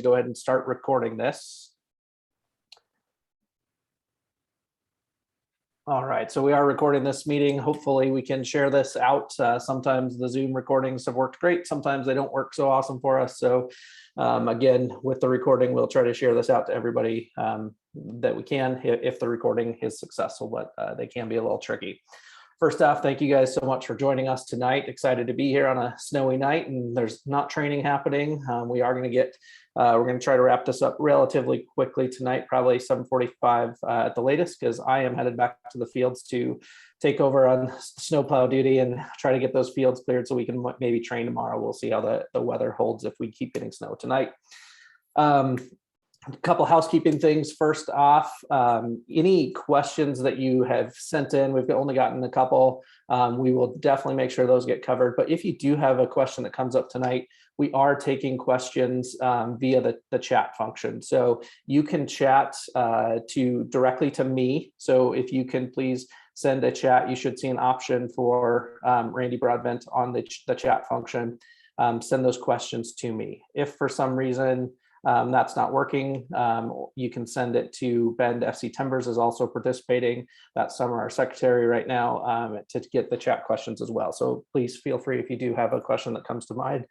go ahead and start recording this. All right, so we are recording this meeting. Hopefully we can share this out. Sometimes the Zoom recordings have worked great. Sometimes they don't work so awesome for us. So again, with the recording, we'll try to share this out to everybody that we can if the recording is successful, but they can be a little tricky. First off, thank you guys so much for joining us tonight. Excited to be here on a snowy night, and there's not training happening. We are going to get, we're going to try to wrap this up relatively quickly tonight, probably 7:45 at the latest, because I am headed back to the fields to take over on snowplow duty and try to get those fields cleared so we can maybe train tomorrow. We'll see how the weather holds if we keep getting snow tonight. A couple housekeeping things. First off, any questions that you have sent in, we've only gotten a couple. We will definitely make sure those get covered. But if you do have a question that comes up tonight, we are taking questions via the chat function. So you can chat directly to me. So if you can please send a chat, you should see an option for Randy Broadbent on the chat function. Send those questions to me. If for some reason that's not working, you can send it to Bend FC Timbers is also participating that summer, our secretary right now, to get the chat questions as well. So please feel free, if you do have a question that comes to mind,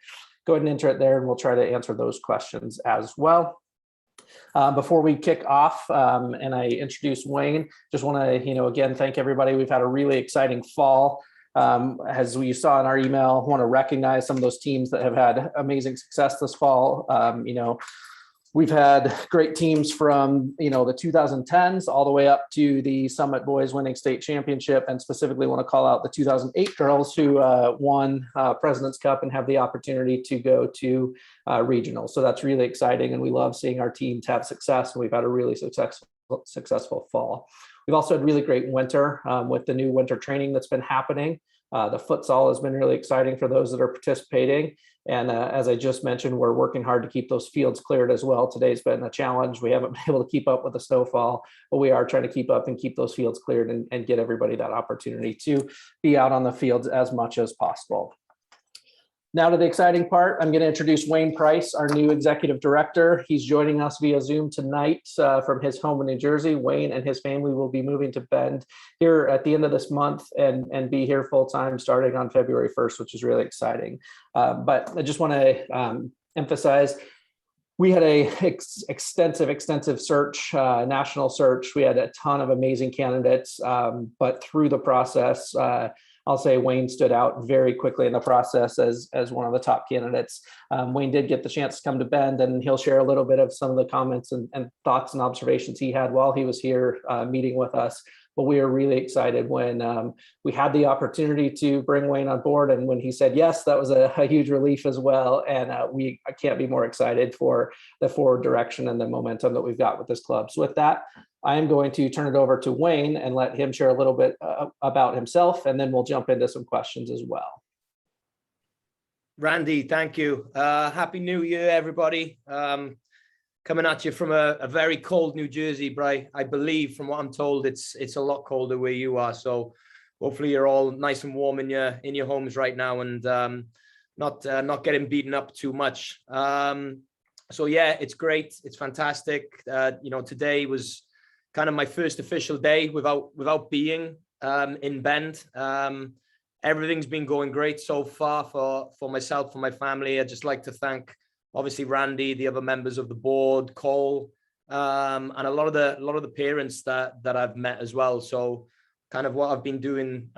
go ahead and enter it there and we'll try to answer those questions as well. Before we kick off and I introduce Wayne, just want to, again, thank everybody. We've had a really exciting fall. As we saw in our email, want to recognize some of those teams that have had amazing success this fall. We've had great teams from, the 2010s all the way up to the Summit Boys winning state championship, and specifically want to call out the 2008 girls who won President's Cup and have the opportunity to go to regional. So that's really exciting, and we love seeing our teams have success, and we've had a really successful fall. We've also had really great winter with the new winter training that's been happening. The futsal has been really exciting for those that are participating. And as I just mentioned, we're working hard to keep those fields cleared as well. Today's been a challenge. We haven't been able to keep up with the snowfall, but we are trying to keep up and keep those fields cleared and get everybody that opportunity to be out on the fields as much as possible. Now to the exciting part, I'm going to introduce Wayne Price, our new executive director. He's joining us via Zoom tonight from his home in New Jersey. Wayne and his family will be moving to Bend here at the end of this month and be here full time starting on February 1st, which is really exciting. But I just want to emphasize, we had a extensive search, national search. We had a ton of amazing candidates, but through the process, I'll say Wayne stood out very quickly in the process as one of the top candidates. Wayne did get the chance to come to Bend, and he'll share a little bit of some of the comments and thoughts and observations he had while he was here meeting with us. But we are really excited when we had the opportunity to bring Wayne on board, and when he said yes, that was a huge relief as well. And I can't be more excited for the forward direction and the momentum that we've got with this club. So with that, I am going to turn it over to Wayne and let him share a little bit about himself, and then we'll jump into some questions as well. Randy, thank you. Happy New Year, everybody. Coming at you from a very cold New Jersey, but I believe, from what I'm told, it's a lot colder where you are. So hopefully you're all nice and warm in your homes right now, and not getting beaten up too much. So yeah, it's great. It's fantastic. Today was kind of my first official day without being in Bend. Everything's been going great so far for myself, for my family. I'd just like to thank, obviously, Randy, the other members of the board, Cole, and a lot of the parents that I've met as well. So kind of what I've been doing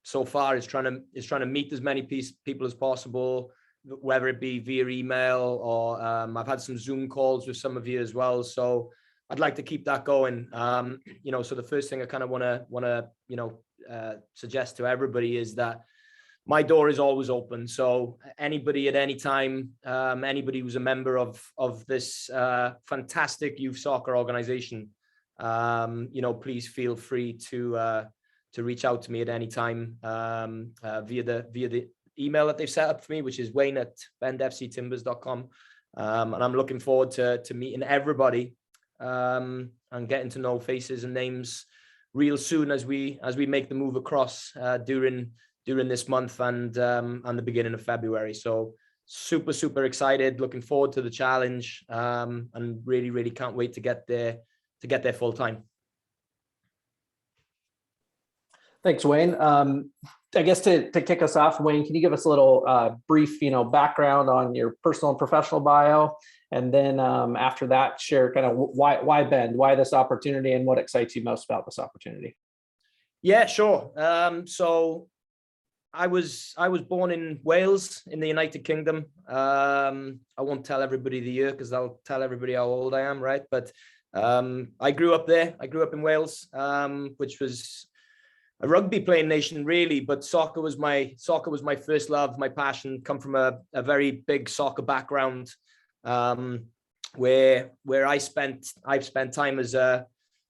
so far is trying to meet as many people as possible, whether it be via email or I've had some Zoom calls with some of you as well. So I'd like to keep that going. So the first thing I kind of want to suggest to everybody is that my door is always open. So anybody at any time, anybody who's a member of this fantastic youth soccer organization, please feel free to reach out to me at any time via the email that they've set up for me, which is wayne@bendfctimbers.com. And I'm looking forward to meeting everybody and getting to know faces and names real soon as we make the move across during this month and the beginning of February. So super excited, looking forward to the challenge, and really can't wait to get there full time. Thanks, Wayne. I guess to kick us off, Wayne, can you give us a little brief, background on your personal and professional bio? And then after that, share kind of why Bend, why this opportunity, and what excites you most about this opportunity? Yeah, sure. So I was born in Wales in the United Kingdom. I won't tell everybody the year because I'll tell everybody how old I am, right? But I grew up there. I grew up in Wales, which was a rugby playing nation, really, but soccer was my first love, my passion. Come from a very big soccer background, where I've spent time as a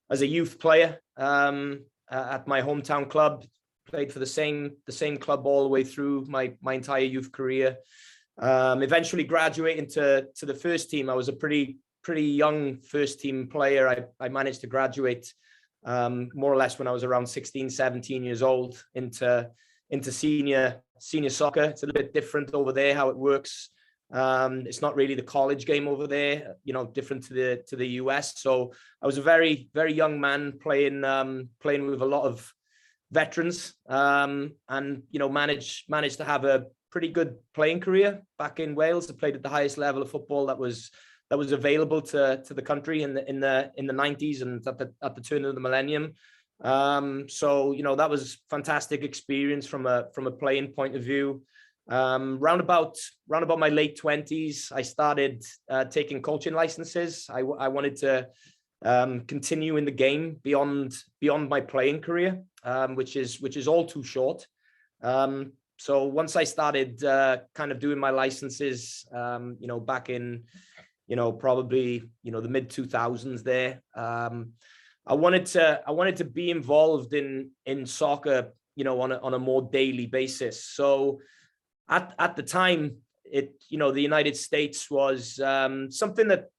youth player at my hometown club. Played for the same club all the way through my entire youth career. Eventually graduating to the first team. I was a pretty young first team player. I managed to graduate more or less when I was around 16, 17 years old into senior soccer. It's a little bit different over there how it works. It's not really the college game over there, different to the US. So I was a very young man playing with a lot of veterans, and managed to have a pretty good playing career back in Wales. I played at the highest level of football that was available to the country in the 90s and at the turn of the millennium. So that was fantastic experience from a playing point of view. Round about my late 20s, I started taking coaching licenses. I wanted to continue in the game beyond my playing career, which is all too short. So once I started kind of doing my licenses, back in probably the mid 2000s there, I wanted to be involved in soccer, on a more daily basis. So at the time, the United States was something that,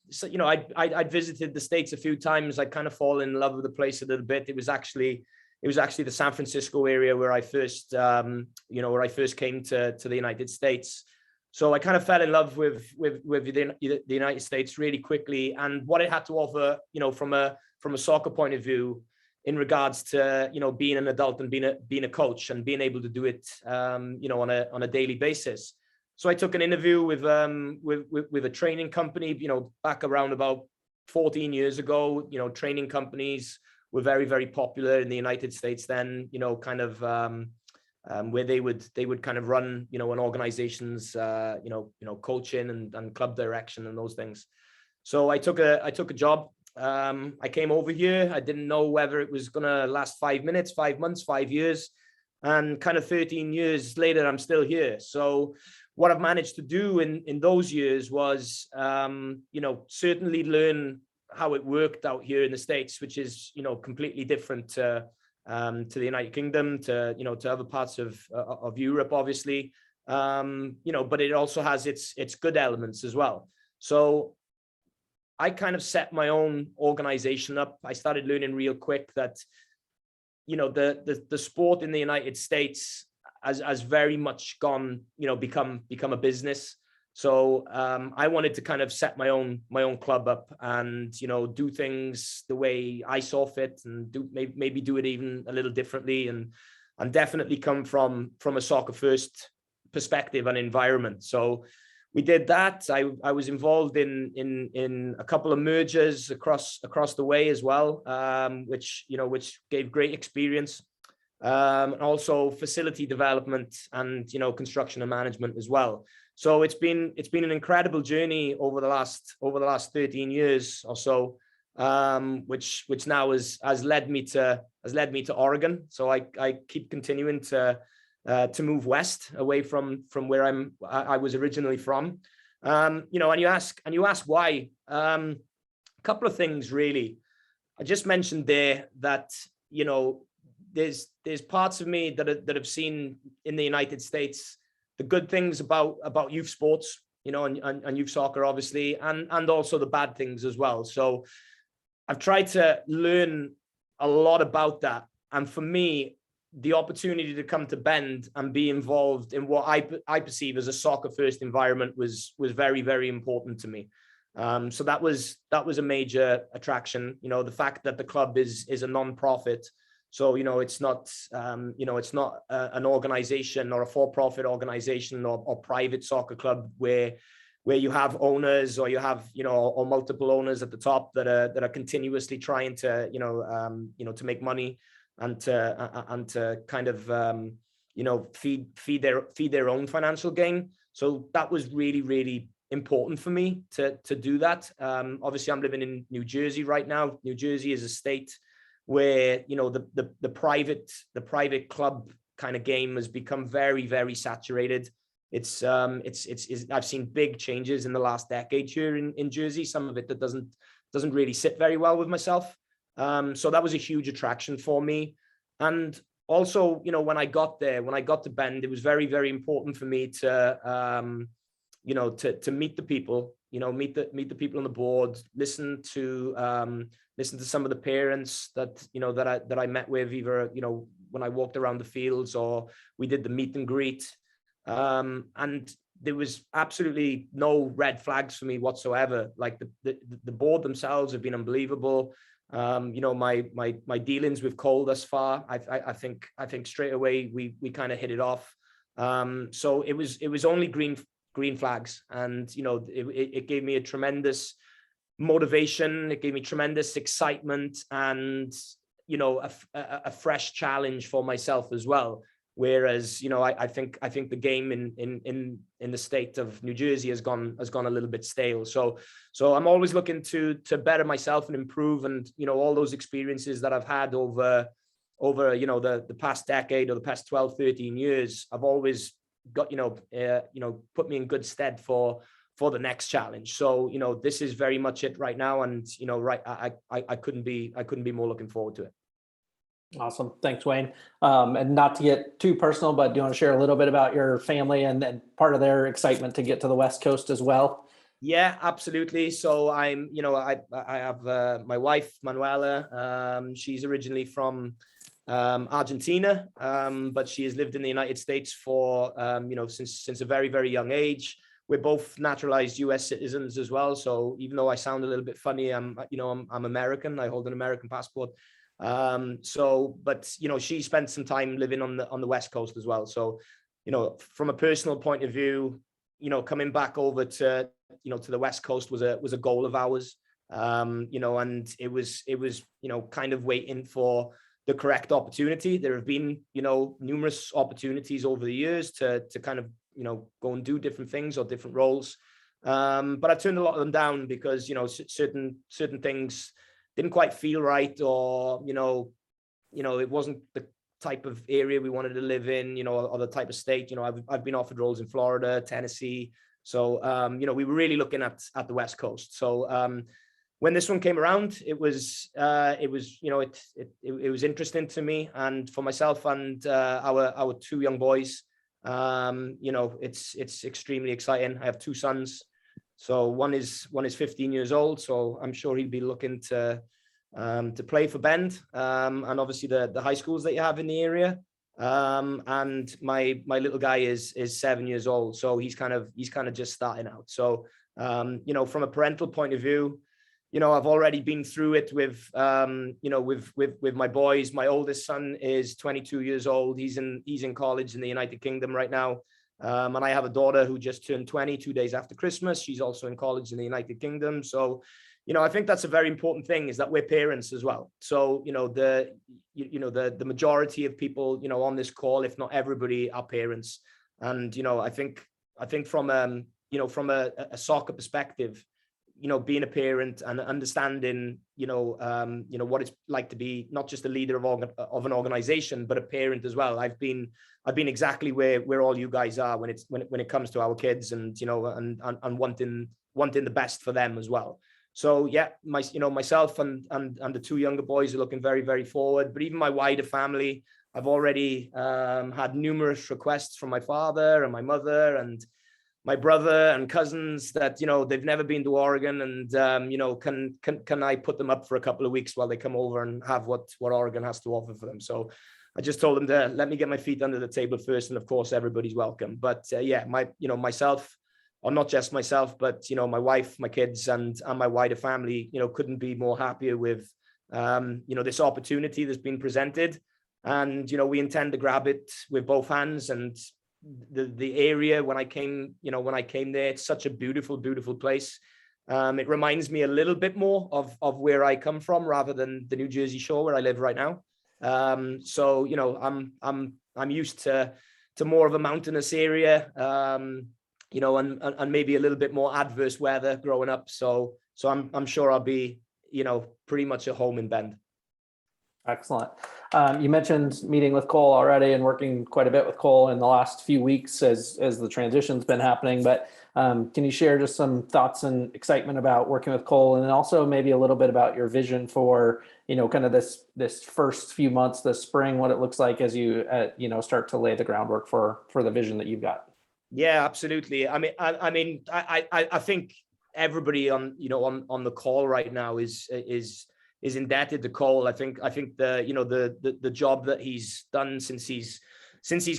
I'd visited the States a few times. I kind of fall in love with the place a little bit. It was actually the San Francisco area where I first came to the United States. So I kind of fell in love with the United States really quickly, and what it had to offer, from a soccer point of view, in regards to being an adult and being a coach and being able to do it on a daily basis. So I took an interview with a training company, back around about 14 years ago. Training companies were very popular in the United States then, kind of where they would kind of run, an organization's coaching and club direction and those things. So I took a job. I came over here. I didn't know whether it was going to last 5 minutes, 5 months, 5 years, and kind of 13 years later, I'm still here. So what I've managed to do in those years was, certainly learn how it worked out here in the States, which is, completely different to the United Kingdom, to other parts of Europe, obviously. But it also has its good elements as well. So I kind of set my own organization up. I started learning real quick that, the sport in the United States has very much gone, become a business. So I wanted to kind of set my own club up and, do things the way I saw fit, and maybe do it even a little differently, and definitely come from a soccer first perspective and environment. So we did that. I was involved in a couple of mergers across the way as well, which gave great experience. And also facility development and construction and management as well. So it's been an incredible journey over the last 13 years or so, which now has led me to Oregon. So I keep continuing to move west away from where I was originally from. And you ask why. A couple of things really. I just mentioned there that there's parts of me that have seen in the United States the good things about youth sports, and youth soccer, obviously, and also the bad things as well. So I've tried to learn a lot about that. And for me, the opportunity to come to Bend and be involved in what I perceive as a soccer first environment was very, very important to me. So that was a major attraction. You know, the fact that the club is a non-profit. So, you know, it's not an organization or a for-profit organization or private soccer club where you have owners or you have, you know, or multiple owners at the top that are continuously trying to, to make money and to kind of, feed their own financial gain. So that was really, really important for me to do that. Obviously, I'm living in New Jersey right now. New Jersey is a state where, you know, the private club kind of game has become very, very saturated. It's I've seen big changes in the last decade here in Jersey. Some of it that doesn't really sit very well with myself. So that was a huge attraction for me. And also, you know, when I got to Bend, it was very, very important for me to meet the people, you know, meet the people on the board, listen to some of the parents that I met with, either, you know, when I walked around the fields or we did the meet and greet. And there was absolutely no red flags for me whatsoever. Like the board themselves have been unbelievable. You know, my dealings with Cole thus far, I think straight away we kind of hit it off. So it was only green flags, and, you know, it gave me a tremendous motivation. It gave me tremendous excitement, and, you know, a fresh challenge for myself as well. Whereas, you know, I think the game in the state of New Jersey has gone a little bit stale. So I'm always looking to better myself and improve. And, you know, all those experiences that I've had over, you know, the past decade or the past 12, 13 years, I've always got, put me in good stead for the next challenge. So, you know, this is very much it right now. And, you know, I couldn't be more looking forward to it. Awesome. Thanks, Wayne. And not to get too personal, but do you want to share a little bit about your family and then part of their excitement to get to the West Coast as well? Yeah, absolutely. So I have my wife, Manuela. She's originally from Argentina, but she has lived in the United States for, since a very, very young age. We're both naturalized US citizens as well. So even though I sound a little bit funny, I'm American. I hold an American passport. But, you know, she spent some time living on the West Coast as well. So, you know, from a personal point of view, you know, coming back over to the West Coast was a goal of ours. And it was, kind of waiting for the correct opportunity. There have been, you know, numerous opportunities over the years to kind of, you know, go and do different things or different roles. But I turned a lot of them down because, you know, certain things didn't quite feel right, or, you know, it wasn't the type of area we wanted to live in, you know, or the type of state. You know, I've been offered roles in Florida, Tennessee. So, we were really looking at the West Coast. So, when this one came around, it was interesting to me, and for myself and our two young boys. It's extremely exciting. I have two sons. So one is 15 years old. So I'm sure he'd be looking to play for Bend, and obviously the high schools that you have in the area. And my little guy is 7 years old. So he's kind of just starting out. So, from a parental point of view, you know, I've already been through it with my boys. My oldest son is 22 years old. He's in college in the United Kingdom right now. And I have a daughter who just turned 20 2 days after Christmas. She's also in college in the United Kingdom. So, you know, I think that's a very important thing, is that we're parents as well. So, you know, the majority of people, you know, on this call, if not everybody, are parents. And, you know, I think from a soccer perspective, you know, being a parent and understanding, what it's like to be not just a leader of an organization, but a parent as well. I've been exactly where all you guys are when it comes to our kids, and, you know, and wanting the best for them as well. So yeah, myself and the two younger boys are looking very, very forward. But even my wider family, I've already had numerous requests from my father and my mother and my brother and cousins that, you know, they've never been to Oregon, and can I put them up for a couple of weeks while they come over and have what Oregon has to offer for them. So I just told him to let me get my feet under the table first, and of course everybody's welcome. But yeah, myself, or not just myself, but my wife, my kids, and my wider family, couldn't be more happier with this opportunity that's been presented, and we intend to grab it with both hands. And the area, when I came there, it's such a beautiful place. It reminds me a little bit more of where I come from rather than the New Jersey Shore where I live right now. So I'm used to more of a mountainous area, and maybe a little bit more adverse weather growing up. So I'm sure I'll be pretty much at home in Bend. Excellent. You mentioned meeting with Cole already and working quite a bit with Cole in the last few weeks as the transition's been happening, but can you share just some thoughts and excitement about working with Cole, and then also maybe a little bit about your vision for, kind of this first few months, this spring, what it looks like as you, start to lay the groundwork for the vision that you've got? Yeah, absolutely. I think everybody on the call right now is indebted to Cole. I think the job that he's done since he's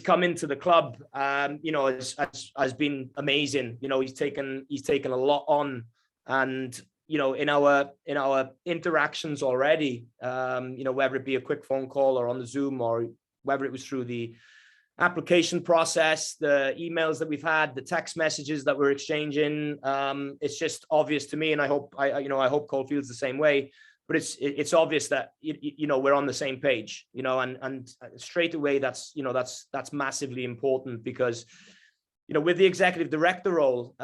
come into the club, has been amazing. He's taken a lot on, and in our interactions already, whether it be a quick phone call or on the Zoom, or whether it was through the application process, the emails that we've had, the text messages that we're exchanging, it's just obvious to me, and I hope Cole feels the same way. But it's obvious that we're on the same page, and straight away that's massively important, because with the executive director role,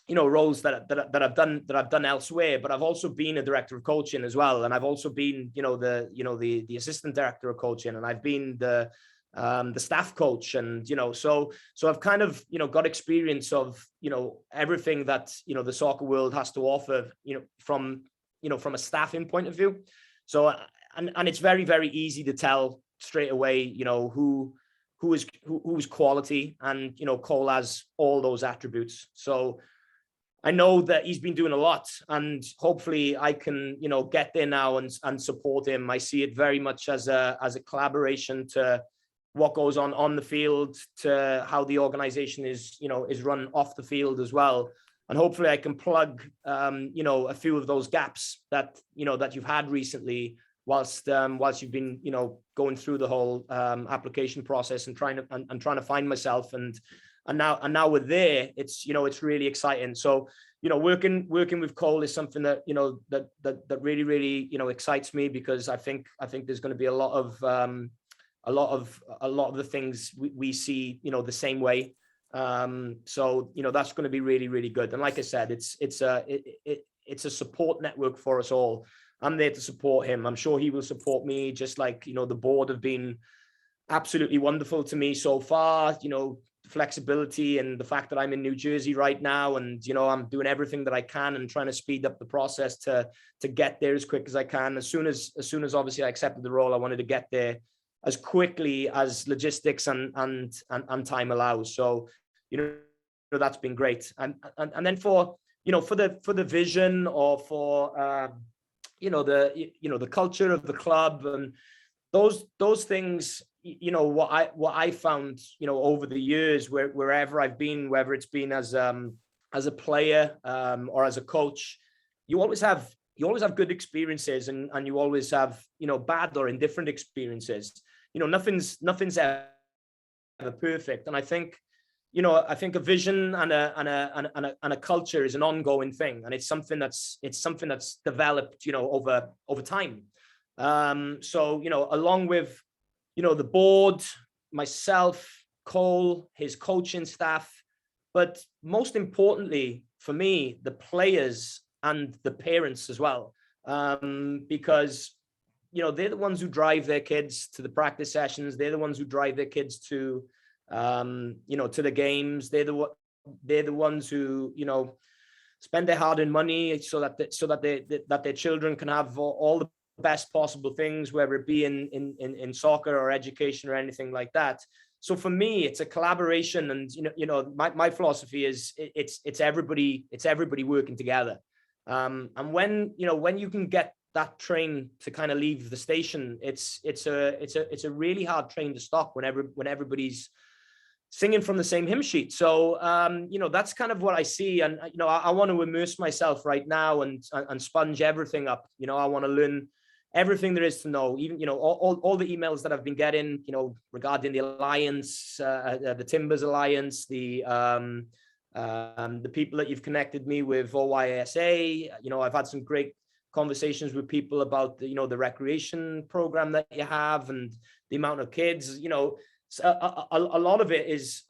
roles that I've done elsewhere, but I've also been a director of coaching as well, and I've also been the assistant director of coaching, and I've been the staff coach, and so I've kind of got experience of everything that the soccer world has to offer, from a staffing point of view. So and it's very, very easy to tell straight away who is quality, and Cole has all those attributes. So I know that he's been doing a lot, and hopefully I can get there now and support him. I see it very much as a collaboration to what goes on the field, to how the organization is run off the field as well. And hopefully I can plug, a few of those gaps that you've had recently, whilst you've been, going through the whole application process and trying to find myself. And now we're there. It's really exciting. So working with Cole is something that that really, really excites me, because I think there's going to be a lot of the things we see the same way. So that's going to be really, really good. And like I said, it's a support network for us all. I'm there to support him. I'm sure he will support me, just like the board have been absolutely wonderful to me so far. Flexibility, and the fact that I'm in New Jersey right now, and I'm doing everything that I can and trying to speed up the process to get there as quick as I can. As soon as obviously I accepted the role, I wanted to get there as quickly as logistics and time allows. So that's been great. And then for the vision, or for the culture of the club, and those things, what I found over the years, wherever I've been, whether it's been as a player or as a coach, you always have good experiences, and you always have bad or indifferent experiences. Nothing's ever perfect. And I think a vision and a culture is an ongoing thing, and it's something that's developed over time. So along with the board, myself, Cole, his coaching staff, but most importantly for me, the players and the parents as well, because they're the ones who drive their kids to the practice sessions. They're the ones who drive their kids to to the games. They're the ones who spend their hard-earned money so that their children can have all the best possible things, whether it be in soccer or education or anything like that. So for me, it's a collaboration, and my philosophy is it's everybody working together. And when you can get that train to kind of leave the station, it's a really hard train to stop when everybody's singing from the same hymn sheet. So that's kind of what I see, and I want to immerse myself right now and sponge everything up. I want to learn everything there is to know, even all the emails that I've been getting regarding the alliance, the Timbers Alliance, the people that you've connected me with, OYSA. I've had some great conversations with people about the recreation program that you have and the amount of kids. So a lot of it is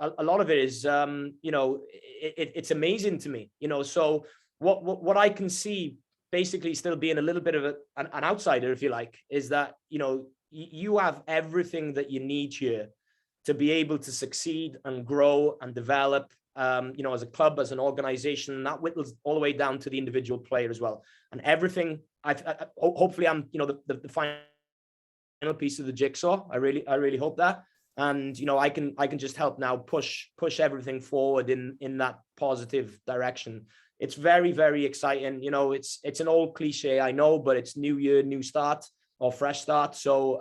it's amazing to me. So what I can see, basically still being a little bit of an outsider, if you like, is that you have everything that you need here to be able to succeed and grow and develop, as a club, as an organization. That whittles all the way down to the individual player as well. And everything, hopefully I'm, the final piece of the jigsaw. I really hope that. And, I can just help now push everything forward in that positive direction. It's very, very exciting. It's an old cliche, I know, but it's new year, new start, or fresh start. So,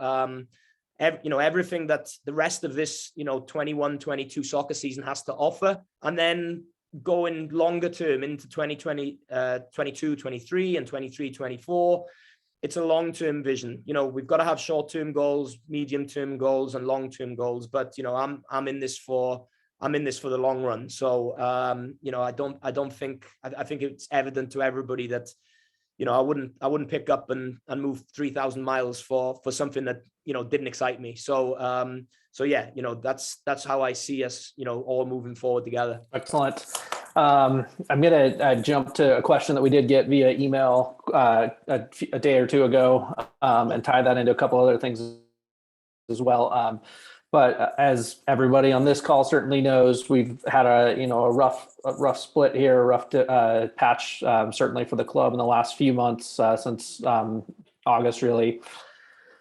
everything that the rest of this, 21-22 soccer season has to offer, and then going longer term into 2020, 22-23 and 23-24. It's a long-term vision. We've got to have short-term goals, medium-term goals, and long-term goals. But I'm in this for the long run. So I think it's evident to everybody that I wouldn't pick up and move 3,000 miles for something that didn't excite me. So yeah, that's how I see us all moving forward together. Excellent. I'm going to jump to a question that we did get via email a day or two ago, and tie that into a couple other things as well. But as everybody on this call certainly knows, we've had a rough split here, a rough patch, certainly for the club in the last few months, since August, really.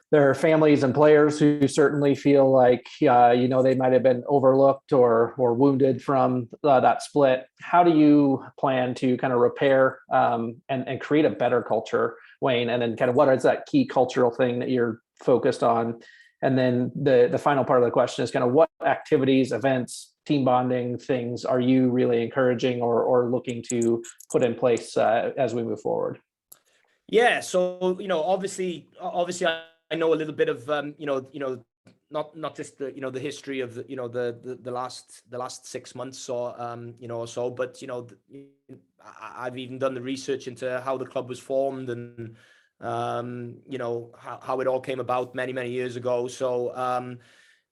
There are families and players who certainly feel like, they might have been overlooked or wounded from that split. How do you plan to kind of repair and create a better culture, Wayne? And then kind of what is that key cultural thing that you're focused on? And then the final part of the question is kind of what activities, events, team bonding things are you really encouraging or looking to put in place as we move forward? Yeah. So, obviously I know a little bit of, not just the history of the last 6 months or so, but I've even done the research into how the club was formed and how it all came about many years ago. So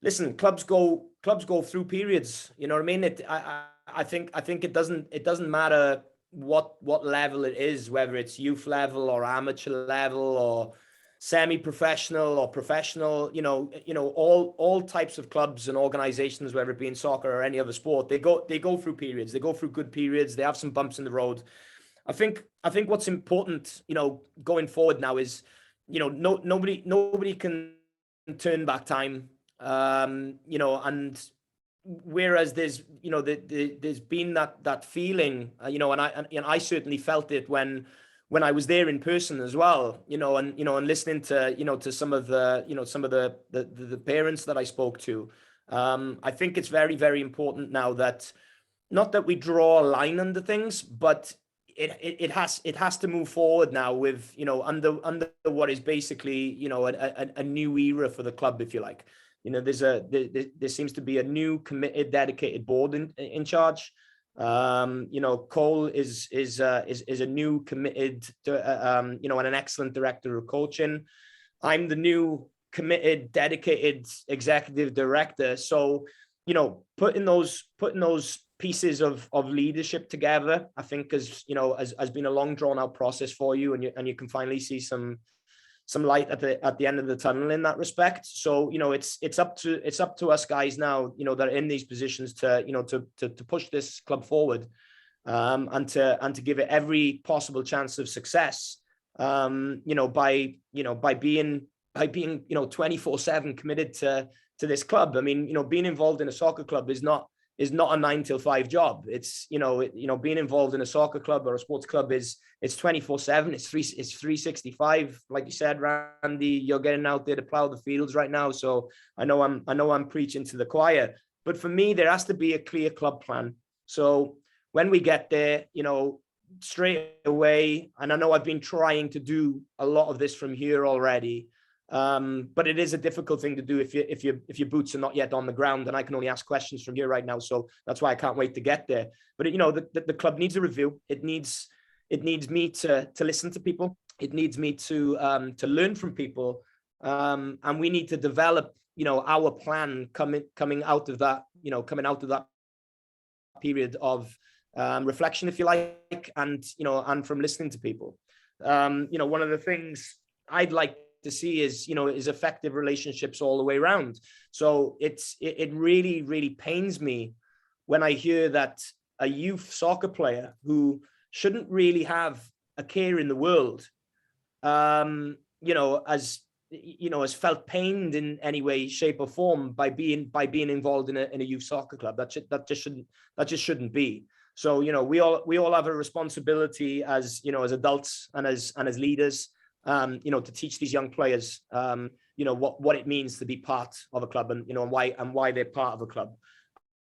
listen, clubs go through periods. You know what I mean? I think it doesn't matter what level it is, whether it's youth level or amateur level or semi-professional or professional, all types of clubs and organizations, whether it be in soccer or any other sport, they go through periods. They go through good periods. They have some bumps in the road. I think what's important, going forward now is, nobody can turn back time. And whereas there's been that feeling, and I certainly felt it when I was there in person as well, and listening to some of the parents that I spoke to. I think it's very, very important now that, not that we draw a line under things, but it has to move forward now with, under what is basically, a new era for the club, if you like. There seems to be a new committed, dedicated board in charge. Cole is a new committed, and an excellent director of coaching. I'm the new committed, dedicated executive director. So, putting those pieces of leadership together, I think has been a long drawn out process for you, and you can finally see some light at the end of the tunnel in that respect. So, it's up to us guys now, that are in these positions to push this club forward, and to give it every possible chance of success, by being 24/7 committed to this club. I mean, being involved in a soccer club is not is not a 9 till 5 job. It's, being involved in a soccer club or a sports club it's 24/7. It's 365. Like you said, Randy, you're getting out there to plow the fields right now. So I know I'm preaching to the choir, but for me, there has to be a clear club plan. So when we get there, straight away, and I know I've been trying to do a lot of this from here already, but it is a difficult thing to do if your boots are not yet on the ground, and I can only ask questions from here right now, so that's why I can't wait to get there. But the club needs a review. It needs me to listen to people. It needs me to learn from people, and we need to develop our plan coming out of that period of reflection, if you like, and from listening to people. One of the things I'd like to see is effective relationships all the way around. So it really, really pains me when I hear that a youth soccer player who shouldn't really have a care in the world, has felt pained in any way, shape, or form by being involved in a youth soccer club. That just shouldn't be. So we all have a responsibility as adults and as leaders, to teach these young players, what it means to be part of a club, and why they're part of a club.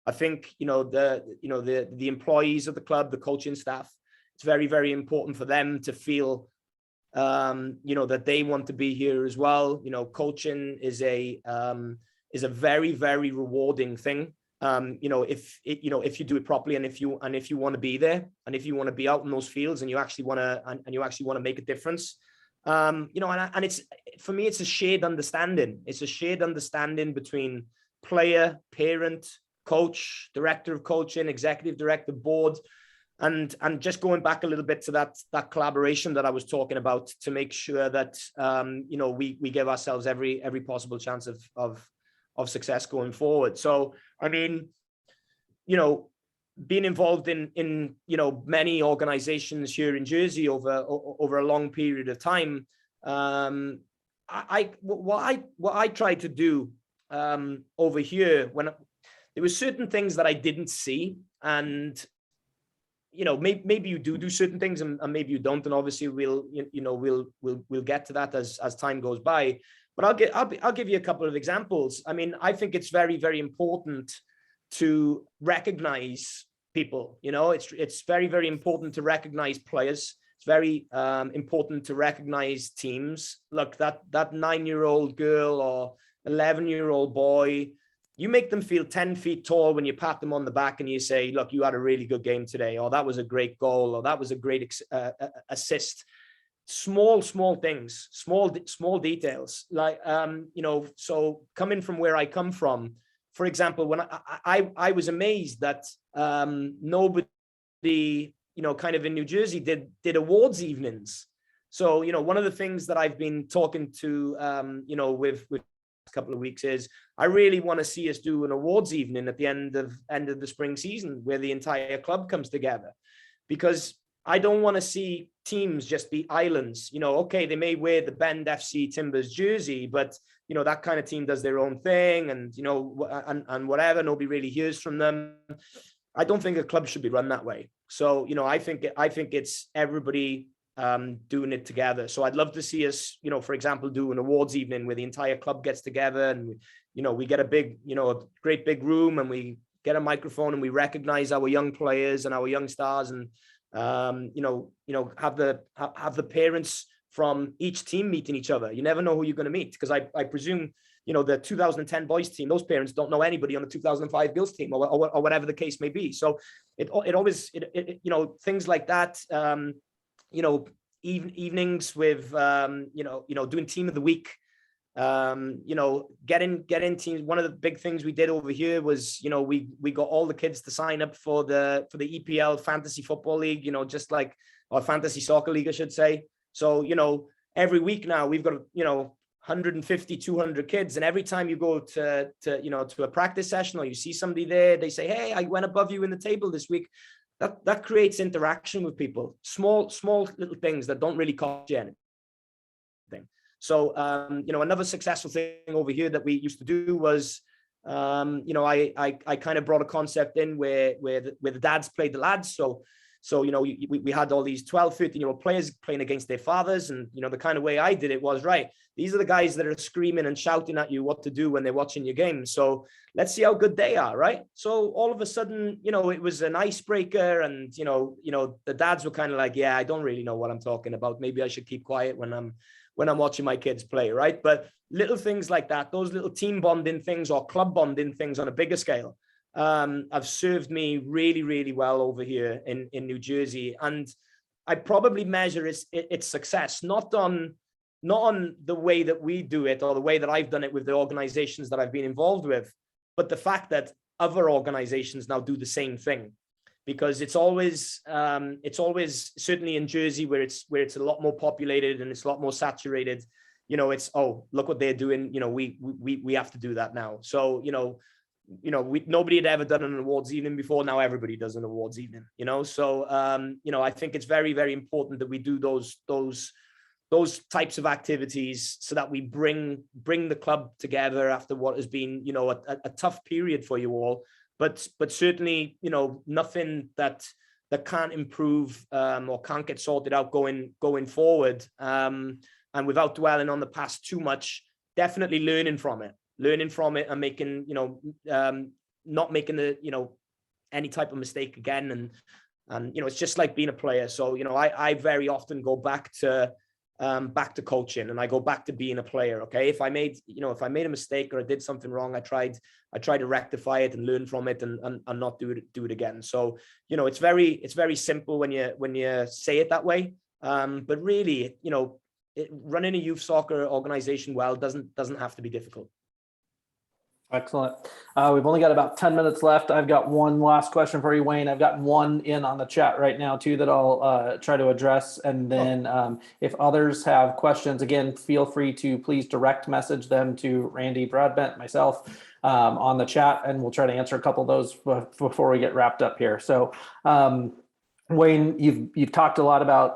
I think the employees of the club, the coaching staff, it's very, very important for them to feel that they want to be here as well. Coaching is a very, very rewarding thing. If you do it properly, and if you want to be there, and if you want to be out in those fields, and you actually want to make a difference, and it's, for me, it's a shared understanding. It's a shared understanding between player, parent, coach, director of coaching, executive director, board, and just going back a little bit to that collaboration that I was talking about, to make sure that we give ourselves every possible chance of success going forward. So I mean, being involved in many organizations here in Jersey over a long period of time, what I tried to do over here, when there were certain things that I didn't see, and maybe you do certain things, and maybe you don't, and obviously we'll get to that as time goes by. But I'll give you a couple of examples. I mean, I think it's very, very important to recognize people. It's very, very important to recognize players. It's very important to recognize teams. Look, that 9-year-old girl or 11-year-old boy, you make them feel 10 feet tall when you pat them on the back and you say, look, you had a really good game today, or that was a great goal, or that was a great assist. Small things, small details, like, so coming from where I come from, for example, when I was amazed that nobody, kind of in New Jersey did awards evenings. So, one of the things that I've been talking to, with a couple of weeks is, I really want to see us do an awards evening at the end of the spring season, where the entire club comes together, because I don't want to see teams just be islands. Okay, they may wear the Bend FC Timbers jersey, but that kind of team does their own thing, and and whatever, nobody really hears from them. I don't think a club should be run that way. So I think it's everybody doing it together. So I'd love to see us, for example, do an awards evening where the entire club gets together, and we get a big, a great big room, and we get a microphone, and we recognize our young players and our young stars, and have the parents from each team meeting each other. You never know who you're going to meet, because I presume the 2010 boys team, those parents don't know anybody on the 2005 girls team, or whatever the case may be. So it always things like that, evenings with doing team of the week, getting teams. One of the big things we did over here was, we got all the kids to sign up for the EPL Fantasy Football League, just like, or Fantasy Soccer League, I should say. So, every week now we've got, 150, 200 kids. And every time you go to a practice session, or you see somebody there, they say, hey, I went above you in the table this week. That creates interaction with people. Small little things that don't really cost you anything. So, another successful thing over here that we used to do was, I kind of brought a concept in where the dads played the lads. So we had all these 12, 13-year-old players playing against their fathers. And, the kind of way I did it was, right, these are the guys that are screaming and shouting at you what to do when they're watching your game. So let's see how good they are, right? So all of a sudden, it was an icebreaker. And, the dads were kind of like, yeah, I don't really know what I'm talking about. Maybe I should keep quiet when I'm watching my kids play, right? But little things like that, those little team bonding things or club bonding things on a bigger scale, have served me really, really well over here in New Jersey. And I probably measure its success, not on the way that we do it or the way that I've done it with the organizations that I've been involved with, but the fact that other organizations now do the same thing. Because it's always certainly in Jersey where it's a lot more populated and it's a lot more saturated. It's, oh, look what they're doing. We have to do that now. So nobody had ever done an awards evening before. Now everybody does an awards evening. So I think it's very, very important that we do those types of activities so that we bring the club together after what has been a tough period for you all. But certainly, nothing that can't improve or can't get sorted out going forward. And without dwelling on the past too much, definitely learning from it and making, not making any type of mistake again. And it's just like being a player. So, I very often go back to coaching, and I go back to being a player. Okay. If I made a mistake or I did something wrong, I try to rectify it and learn from it and not do it again. So, it's very simple when you say it that way. But really, running a youth soccer organization well doesn't have to be difficult. Excellent. We've only got about 10 minutes left. I've got one last question for you, Wayne. I've got one in on the chat right now too that I'll try to address. And then if others have questions, again, feel free to please direct message them to Randy Broadbent, myself, on the chat, and we'll try to answer a couple of those before we get wrapped up here. So Wayne, you've talked a lot about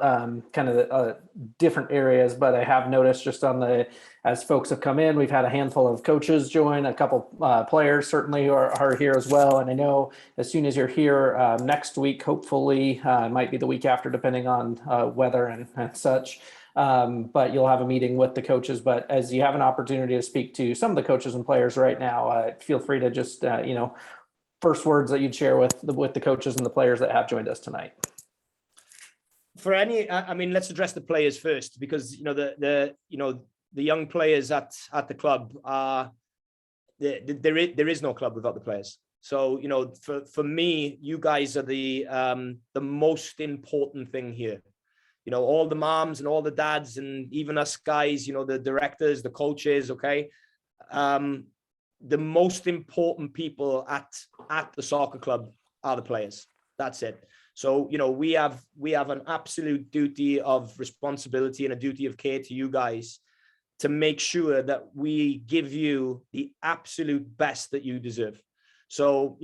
kind of different areas, but I have noticed just as folks have come in, we've had a handful of coaches join, a couple players certainly who are here as well. And I know as soon as you're here next week, hopefully it might be the week after, depending on weather and such. But you'll have a meeting with the coaches. But as you have an opportunity to speak to some of the coaches and players right now, feel free to just first words that you'd share with the coaches and the players that have joined us tonight. Let's address the players first, because the young players at the club are there is no club without the players. So for me, you guys are the most important thing here. All the moms and all the dads and even us guys, the directors, the coaches, okay. The most important people at the soccer club are the players. That's it. So, we have an absolute duty of responsibility and a duty of care to you guys to make sure that we give you the absolute best that you deserve. So,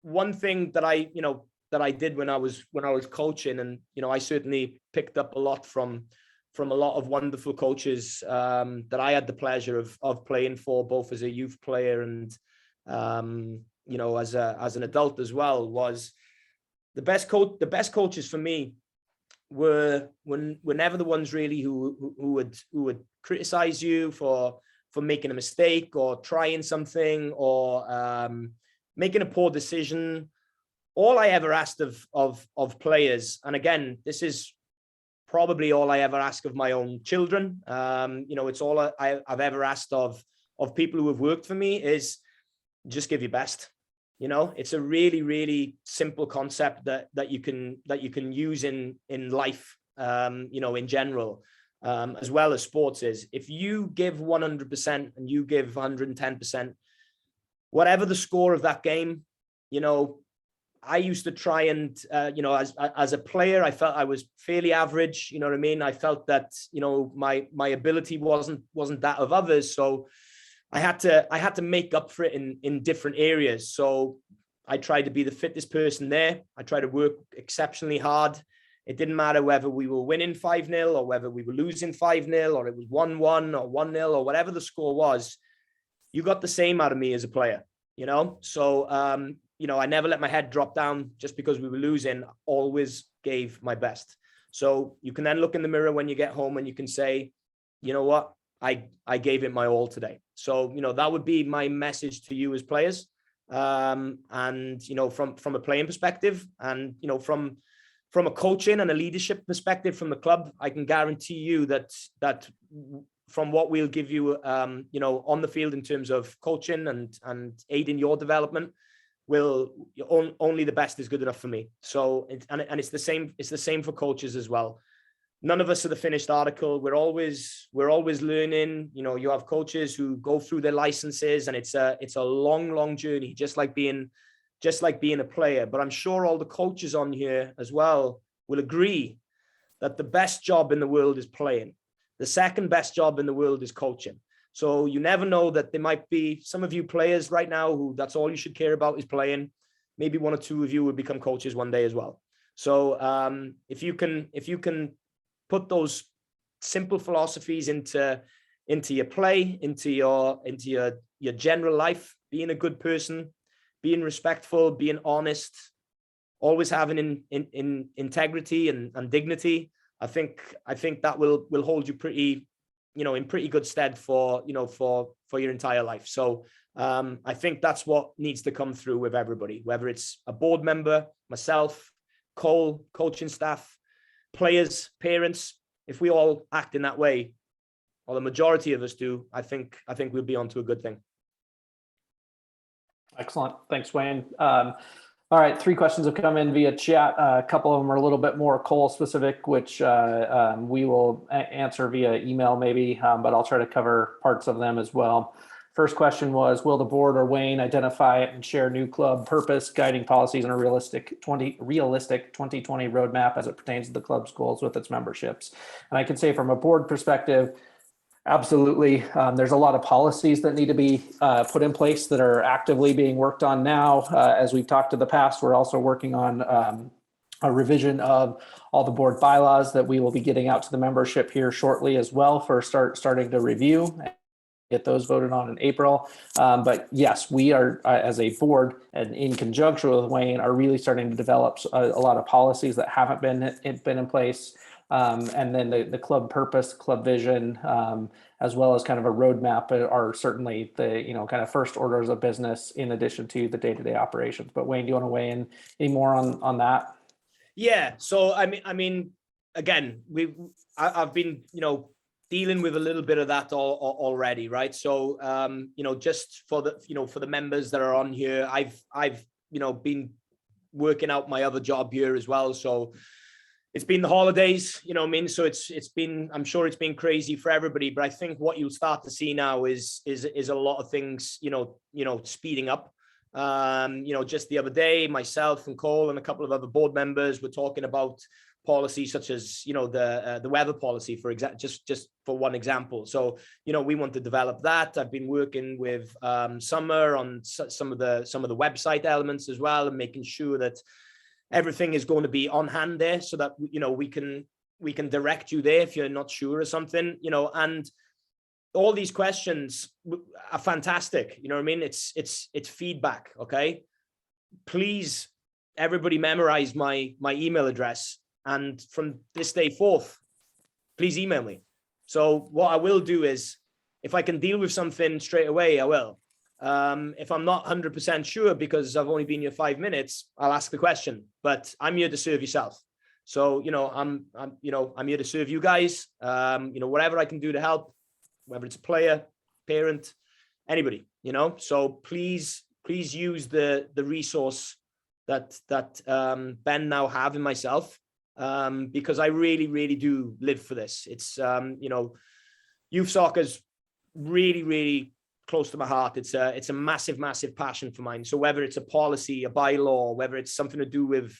one thing that I did when I was coaching, and, I certainly picked up a lot from a lot of wonderful coaches that I had the pleasure of playing for, both as a youth player and, as an adult as well, was the best coaches for me were never the ones really who would criticize you for making a mistake or trying something or making a poor decision. All I ever asked of players, and again, this is probably all I ever ask of my own children. It's all I've ever asked of people who have worked for me, is just give your best. It's a really, really simple concept that you can use in life, in general, as well as sports. Is if you give 100% and you give 110%, whatever the score of that game, I used to try and, as a player, I felt I was fairly average. You know what I mean? I felt that, my ability wasn't that of others. So I had to make up for it in different areas. So I tried to be the fittest person there. I tried to work exceptionally hard. It didn't matter whether we were winning 5-0 or whether we were losing 5-0 or it was 1-1 or 1-0 or whatever the score was. you got the same out of me as a player, you know? So, you know, I never let my head drop down just because we were losing, always gave my best. So you can then look in the mirror when you get home and you can say, you know what, I gave it my all today. So, you know, that would be my message to you as players. And, you know, from a playing perspective and, you know, from a coaching and a leadership perspective from the club, I can guarantee you that from what we'll give you, you know, on the field in terms of coaching and aiding your development, only the best is good enough for me. So, it's the same for coaches as well. None of us are the finished article. We're always learning. You know, you have coaches who go through their licenses, and it's a long journey, just like being a player. But I'm sure all the coaches on here as well will agree that the best job in the world is playing. The second best job in the world is coaching. So you never know that there might be some of you players right now who that's all you should care about is playing. Maybe one or two of you will become coaches one day as well. So if you can put those simple philosophies into your play, into your general life, being a good person, being respectful, being honest, always having in integrity and dignity, I think that will hold you pretty, you know, in pretty good stead for, you know, for your entire life. So I think that's what needs to come through with everybody, whether it's a board member, myself, Cole, coaching staff, players, parents. If we all act in that way, or the majority of us do, I think we'll be onto a good thing. Excellent. Thanks, Wayne. All right, 3 questions have come in via chat. A couple of them are a little bit more Cole specific, which we will answer via email maybe, but I'll try to cover parts of them as well. First question was, will the board or Wayne identify and share new club purpose, guiding policies, and a realistic 2020 roadmap as it pertains to the club's goals with its memberships? And I can say from a board perspective, absolutely. There's a lot of policies that need to be put in place that are actively being worked on now. As we've talked in the past, we're also working on a revision of all the board bylaws that we will be getting out to the membership here shortly as well for starting to review. Get those voted on in April. But yes, we are as a board and in conjunction with Wayne are really starting to develop a lot of policies that haven't been in place. And then the club purpose, club vision, as well as kind of a roadmap are certainly the, you know, kind of first orders of business in addition to the day-to-day operations. But Wayne, do you want to weigh in any more on that? Yeah. So I mean, again, I've been, you know, dealing with a little bit of that already, right? So you know, just for the members that are on here, I've you know been working out my other job here as well. So it's been the holidays, you know what I mean? So it's been, I'm sure it's been crazy for everybody, but I think what you'll start to see now is a lot of things, you know, speeding up. You know, just the other day, myself and Cole and a couple of other board members were talking about policies such as, you know, the weather policy, for example, just for one example. So, you know, we want to develop that. I've been working with Summer on some of the website elements as well, and making sure that everything is going to be on hand there so that, you know, we can direct you there if you're not sure or something, you know. And all these questions are fantastic. You know what I mean? It's feedback. Okay. Please, everybody memorize my email address. And from this day forth, please email me. So what I will do is, if I can deal with something straight away, I will. If I'm not 100% sure because I've only been here 5 minutes, I'll ask the question. But I'm here to serve yourself. So, you know, I'm here to serve you guys. You know, whatever I can do to help, whether it's a player, parent, anybody, you know. So please use the resource that Ben now have in myself, because I really do live for this. It's you know, youth soccer's really close to my heart. It's a massive passion for mine. So whether it's a policy, a bylaw, whether it's something to do with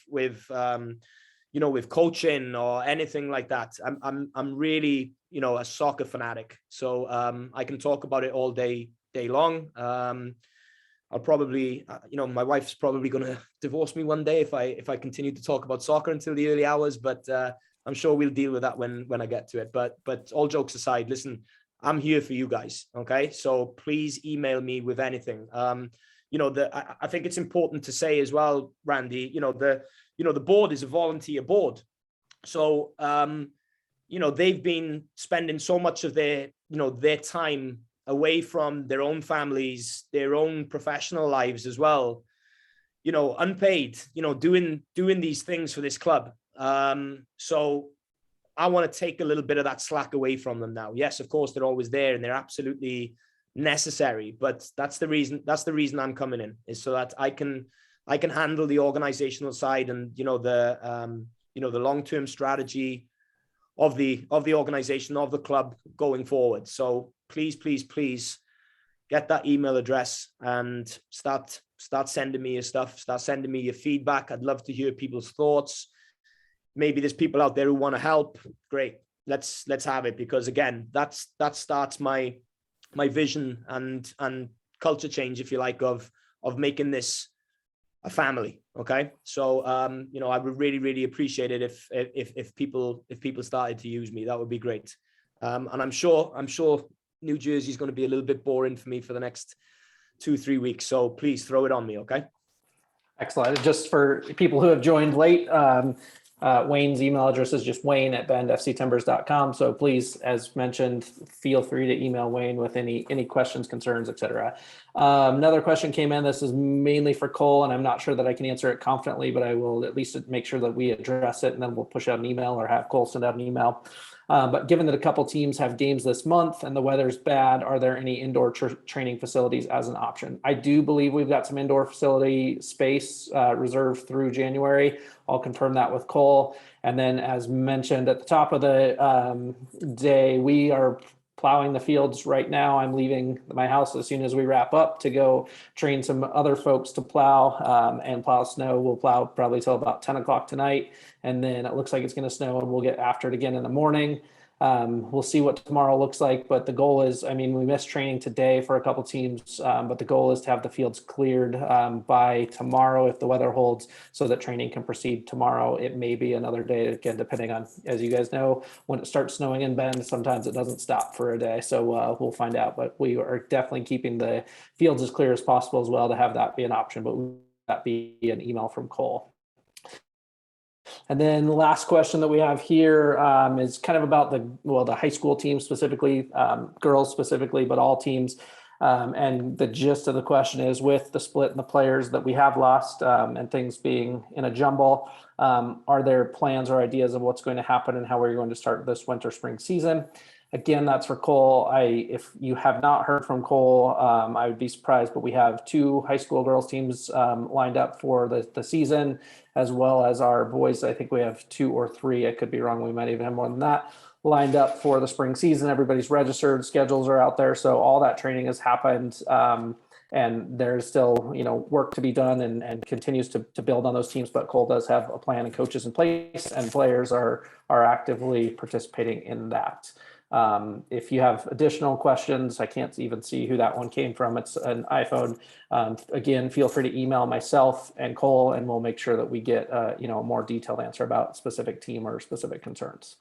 you know, with coaching or anything like that, I'm really, you know, a soccer fanatic. So I can talk about it all day long. I'll probably, you know, my wife's probably going to divorce me one day if I continue to talk about soccer until the early hours, but I'm sure we'll deal with that when I get to it. But all jokes aside, listen, I'm here for you guys. Okay. So please email me with anything. I think it's important to say as well, Randy, the board is a volunteer board. So, they've been spending so much of their time away from their own families, their own professional lives as well, unpaid, doing these things for this club. So I want to take a little bit of that slack away from them now. Yes, of course, they're always there and they're absolutely necessary, but that's the reason I'm coming in, is so that I can handle the organizational side and, the long-term strategy of the organization, of the club going forward. So please get that email address and start sending me your stuff, start sending me your feedback. I'd love to hear people's thoughts. Maybe there's people out there who want to help. Great. Let's have it, because again, that starts my vision and culture change, if you like, of making this a family. Okay. So, I would really appreciate it if people started to use me. That would be great. And I'm sure New Jersey is going to be a little bit boring for me for the next 2-3 weeks. So please throw it on me. Okay. Excellent. Just for people who have joined late, Wayne's email address is just wayne@bendfctimbers.com. So please, as mentioned, feel free to email Wayne with any questions, concerns, etc. Another question came in. This is mainly for Cole, and I'm not sure that I can answer it confidently, but I will at least make sure that we address it, and then we'll push out an email or have Cole send out an email. But given that a couple teams have games this month and the weather's bad, are there any indoor training facilities as an option? I do believe we've got some indoor facility space reserved through January. I'll confirm that with Cole. And then, as mentioned at the top of the day, we are plowing the fields right now. I'm leaving my house as soon as we wrap up to go train some other folks to plow and plow snow. We'll plow probably till about 10 o'clock tonight. And then it looks like it's going to snow and we'll get after it again in the morning. We'll see what tomorrow looks like, but the goal is, we missed training today for a couple teams, but the goal is to have the fields cleared by tomorrow if the weather holds, so that training can proceed tomorrow. It may be another day, again, depending on, as you guys know, when it starts snowing in Bend, sometimes it doesn't stop for a day. So we'll find out, but we are definitely keeping the fields as clear as possible as well to have that be an option, but that be an email from Cole. And then the last question that we have here is kind of about the high school team specifically, girls specifically, but all teams. And the gist of the question is, with the split in the players that we have lost and things being in a jumble, are there plans or ideas of what's going to happen and how we're going to start this winter spring season? Again, that's for Cole. If you have not heard from Cole, I would be surprised, but we have 2 high school girls teams lined up for the season, as well as our boys. I think we have 2 or 3. I could be wrong. We might even have more than that lined up for the spring season. Everybody's registered, schedules are out there. So all that training has happened. And there's still, work to be done and continues to build on those teams. But Cole does have a plan and coaches in place, and players are actively participating in that. If you have additional questions, I can't even see who that one came from. It's an iPhone. Again, feel free to email myself and Cole, and we'll make sure that we get a more detailed answer about specific team or specific concerns.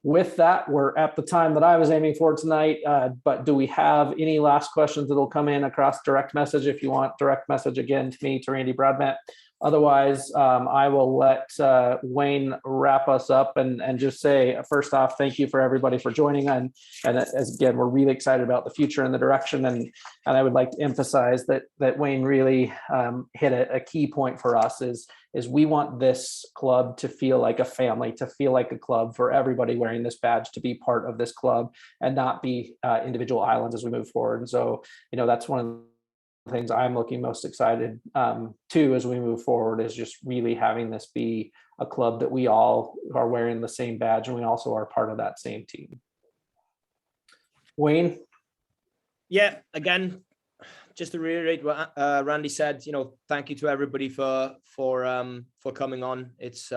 With that, we're at the time that I was aiming for tonight. But do we have any last questions that'll come in across direct message? If you want direct message, again, to me, to Randy Broadbent. Otherwise, I will let Wayne wrap us up and just say, first off, thank you for everybody for joining. And as again, we're really excited about the future and the direction. And I would like to emphasize that Wayne really hit a key point for us is we want this club to feel like a family, to feel like a club, for everybody wearing this badge to be part of this club and not be individual islands as we move forward. And so, that's one of the things I'm looking most excited to as we move forward, is just really having this be a club that we all are wearing the same badge and we also are part of that same team. Wayne? Yeah, again, just to reiterate what Randy said, thank you to everybody for coming on. It's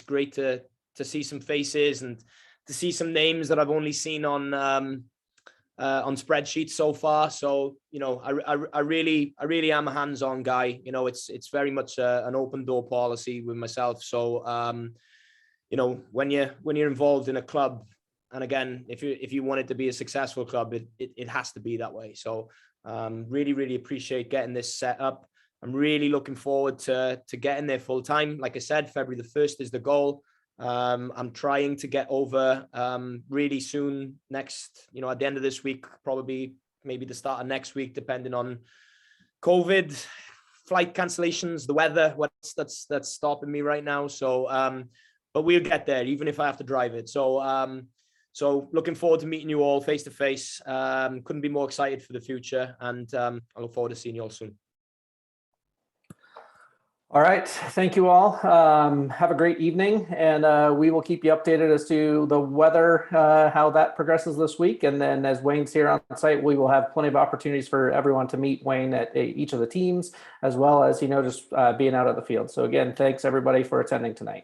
great to see some faces and to see some names that I've only seen on spreadsheets so far. So, I really am a hands-on guy. It's very much an open door policy with myself. So, when you're involved in a club, And again, if you want it to be a successful club, it has to be that way. So really, really appreciate getting this set up. I'm really looking forward to getting there full time. Like I said, February the 1st is the goal. I'm trying to get over really soon, next, at the end of this week, probably maybe the start of next week, depending on COVID, flight cancellations, the weather, that's stopping me right now. So, but we'll get there, even if I have to drive it. So looking forward to meeting you all face to face. Couldn't be more excited for the future, and I look forward to seeing you all soon. All right. Thank you all. Have a great evening, and we will keep you updated as to the weather, how that progresses this week. And then as Wayne's here on site, we will have plenty of opportunities for everyone to meet Wayne at each of the teams, as well as, just being out at the field. So again, thanks everybody for attending tonight.